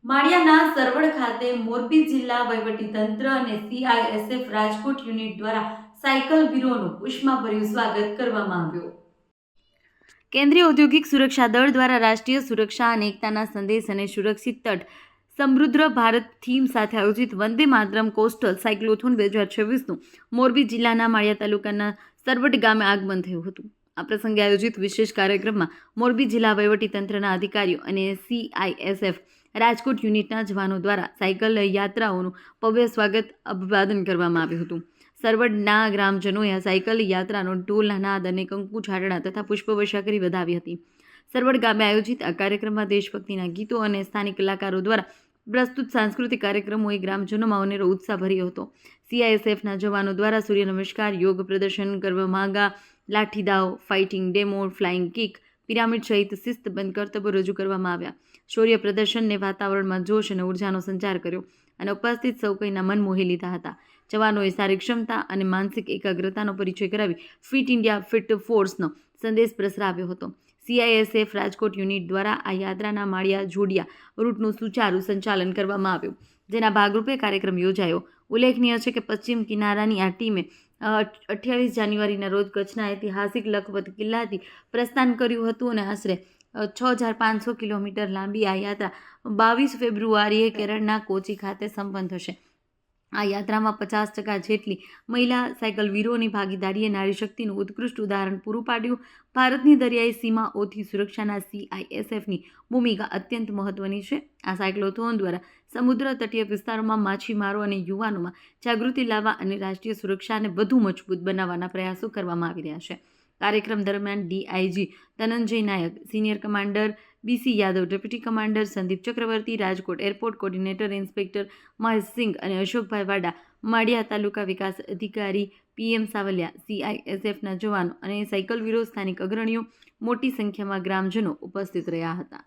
માળિયાના સરવડ ખાતે મોરબી જિલ્લા વહીવટીતંત્ર અને CISF રાજકોટ યુનિટ દ્વારા સાયકલ વીરોનું ઉષ્માભર્યું સ્વાગત કરવામાં આવ્યું. કેન્દ્રીય ઔદ્યોગિક સુરક્ષા દળ દ્વારા રાષ્ટ્રીય સુરક્ષા અને એકતાના સંદેશ અને સુરક્ષિત તટ સમૃદ્ધ ભારત થીમ સાથે આયોજિત વંદે માતરમ કોસ્ટલ સાયક્લોથોન 2026નું મોરબી જિલ્લાના માળિયા તાલુકાના સરવડ ગામે આગમન થયું હતું. આ પ્રસંગે આયોજિત વિશેષ કાર્યક્રમમાં મોરબી જિલ્લા વહીવટીતંત્રના અધિકારીઓ અને CISF રાજકોટ યુનિટના જવાનો દ્વારા સાયકલ યાત્રાઓનું ભવ્ય સ્વાગત અભિવાદન કરવામાં આવ્યું હતું. સરવડના ગ્રામજનોએ આ સાયકલ યાત્રાનો ઢોલના નાદ અને કંકુ છાંટણા તથા પુષ્પવર્ષા કરી વધાવી હતી. સરવડ ગામે આયોજિત આ કાર્યક્રમમાં દેશભક્તિના ગીતો અને સ્થાનિક કલાકારો દ્વારા પ્રસ્તુત સાંસ્કૃતિક કાર્યક્રમોએ ગ્રામજનોમાં અનેરો ઉત્સાહ ભર્યો હતો. CISFના જવાનો દ્વારા સૂર્ય નમસ્કાર, યોગ પ્રદર્શન, કરવા માંગા, લાઠીદાવ, fighting demo, flying kick, pyramid સહિત શિસ્તબદ્ધ કરતબો રજૂ કરવામાં આવ્યા. શૌર્ય પ્રદર્શનને વાતાવરણમાં જોશ અને ઉર્જાનો સંચાર કર્યો અને ઉપસ્થિત સૌ કોઈના મન મોહી લીધા હતા. જવાનોએ સારી ક્ષમતા અને માનસિક એકાગ્રતાનો પરિચય કરાવી ફિટ ઇન્ડિયા ફિટ ફોર્સનો સંદેશ પ્રસરાવ્યો હતો. CISF રાજકોટ યુનિટ દ્વારા આ યાત્રાના માળિયા જોડિયા રૂટનું સુચારું સંચાલન કરવામાં આવ્યું, જેના ભાગરૂપે કાર્યક્રમ યોજાયો. ઉલ્લેખનીય છે કે પશ્ચિમ કિનારાની આ ટીમે 28 જાન્યુઆરીના રોજ કચ્છના ઐતિહાસિક લખપત કિલ્લાથી પ્રસ્થાન કર્યું હતું અને આશરે 6500 કિલોમીટર લાંબી આ યાત્રા 22 ફેબ્રુઆરીએ કેરળના કોચી ખાતે સંપન્ન થશે. આ યાત્રામાં 50% જેટલી મહિલા સાયકલવીરોની ભાગીદારીએ નારી શક્તિનું ઉત્કૃષ્ટ ઉદાહરણ પૂરું પાડ્યું. ભારતની દરિયાઈ સીમાઓથી સુરક્ષાના CISFની ભૂમિકા અત્યંત મહત્વની છે. આ સાયક્લોથોન દ્વારા સમુદ્ર તટીય વિસ્તારોમાં માછીમારો અને યુવાનોમાં જાગૃતિ લાવવા અને રાષ્ટ્રીય સુરક્ષાને વધુ મજબૂત બનાવવાના પ્રયાસો કરવામાં આવી રહ્યા છે. કાર્યક્રમ દરમિયાન DIG Dhananjay Nayak, senior commander BC Yadav, deputy commander Sandeep Chakraborty, Rajkot airport coordinator inspector Mahesh Singh અને અશોકભાઈ વાડા, માળિયા તાલુકા વિકાસ અધિકારી PM સાવલિયા, CISFના જવાનો અને સાયકલવીરો, સ્થાનિક અગ્રણીઓ, મોટી સંખ્યામાં ગ્રામજનો ઉપસ્થિત રહ્યા હતા.